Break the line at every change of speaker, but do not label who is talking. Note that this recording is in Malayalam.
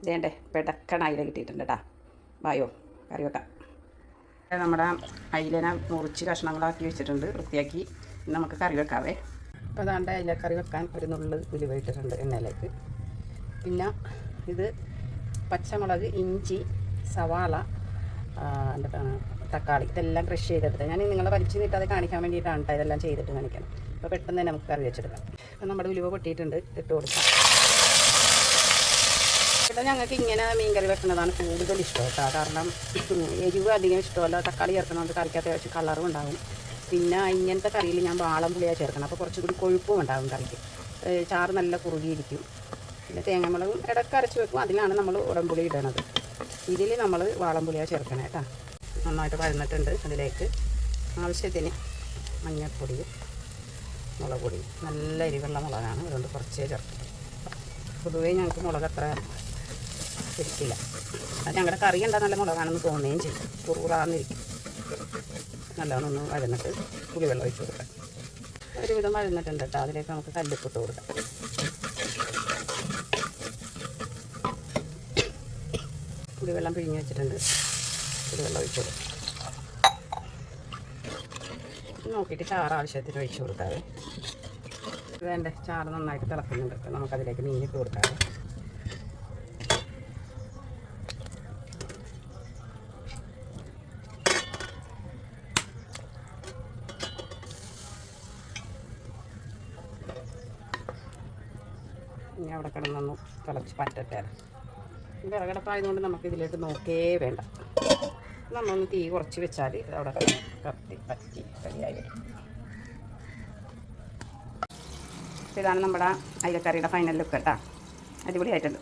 ഇതേണ്ടേ പെടക്കണ അയില കിട്ടിയിട്ടുണ്ട് കേട്ടോ. വായോ കറി വെക്കാം. നമ്മുടെ അയിലനെ മുറിച്ച് കഷ്ണങ്ങളാക്കി വെച്ചിട്ടുണ്ട്, വൃത്തിയാക്കി. നമുക്ക് കറി വെക്കാവേ. അപ്പോൾ അതാണ്ട് അയില കറി വെക്കാൻ ഒരു നുള്ള് ഉലുവ ഇട്ടിട്ടുണ്ട് എണ്ണയിലേക്ക്. പിന്നെ ഇത് പച്ചമുളക്, ഇഞ്ചി, സവാള, എന്താണ് തക്കാളി, ഇതെല്ലാം ക്രഷ് ചെയ്തെടുത്ത് ഞാൻ നിങ്ങളെ വലിച്ചു നീട്ടാതെ കാണിക്കാൻ വേണ്ടിയിട്ടാണ് കേട്ടോ ഇതെല്ലാം ചെയ്തിട്ട് കാണിക്കണം. അപ്പോൾ പെട്ടെന്ന് തന്നെ നമുക്ക് കറി വെച്ചെടുക്കാം. അപ്പോൾ നമ്മുടെ ഉലുവ പൊട്ടിയിട്ടുണ്ട്, ഇട്ട് കൊടുക്കാം. ഇവിടെ ഞങ്ങൾക്ക് ഇങ്ങനെ മീൻ കറി വെക്കുന്നതാണ് കൂടുതൽ ഇഷ്ടം കേട്ടോ. കാരണം എരിവ് അധികം ഇഷ്ടമല്ല. തക്കാളി ചേർക്കുന്നതുകൊണ്ട് കറിക്ക് അത്യാവശ്യം കളറും ഉണ്ടാകും. പിന്നെ ഇങ്ങനത്തെ കറിയിൽ ഞാൻ വാളംപുളിയാണ് ചേർക്കണം. അപ്പോൾ കുറച്ചുകൂടി കൊഴുപ്പും ഉണ്ടാകും കറിക്ക്. ചാറ് നല്ല കുറുകിയിരിക്കും. പിന്നെ തേങ്ങാമുളകും ഇടയ്ക്ക് അരച്ച് വെക്കും, അതിലാണ് നമ്മൾ ഉടമ്പുളി ഇടണത്. ഇതിൽ നമ്മൾ വാളംപുളിയാണ് ചേർക്കണം കേട്ടോ. നന്നായിട്ട് വഴന്നിട്ടുണ്ട്. അതിലേക്ക് ആവശ്യത്തിന് മഞ്ഞൾപ്പൊടിയും മുളക് പൊടിയും. നല്ല എരിവുള്ള മുളകാണ്, അതുകൊണ്ട് കുറച്ചേ ചേർക്കും. പൊതുവേ ഞങ്ങൾക്ക് മുളക് അത്ര ശരിക്കില്ല. അത് ഞങ്ങളുടെ കറി ഉണ്ടാ നല്ല മുളകാണെന്ന് തോന്നുകയും ചെയ്യും. കുറുകുറാന്നിരിക്കും. നല്ലോണം ഒന്ന് വഴന്നിട്ട് പുളിവെള്ളം ഒഴിച്ച് കൊടുക്കാം. ഒരുവിധം വഴന്നിട്ടുണ്ട് കേട്ടോ. അതിലേക്ക് നമുക്ക് കല്ലുപ്പിട്ട് കൊടുക്കാം. പുളിവെള്ളം പിഴിഞ്ഞ് വെച്ചിട്ടുണ്ട്. പുളിവെള്ളം ഒഴിച്ച് കൊടുക്കാം. നോക്കിയിട്ട് ചാറ് ആവശ്യത്തിന് ഒഴിച്ച് കൊടുക്കാതെ. വേണ്ട ചാറ് നന്നായിട്ട് തിളക്കുന്നുണ്ട്. നമുക്കതിലേക്ക് മീനിട്ട് കൊടുക്കാതെ. ഇനി അവിടെ കിടന്നൊന്ന് തിളച്ച് പറ്റട്ടെ. വിറകടപ്പായതുകൊണ്ട് നമുക്ക് ഇതിലേക്ക് നോക്കേ വേണ്ട. നമ്മളൊന്ന് തീ കുറച്ച് വെച്ചാൽ അവിടെ കത്തി പറ്റി റെഡിയായി വരും. ഇതാണ് നമ്മുടെ അയിലക്കറിയുടെ ഫൈനൽ ലുക്ക് കേട്ടോ. അടിപൊളിയായിട്ടുണ്ട്.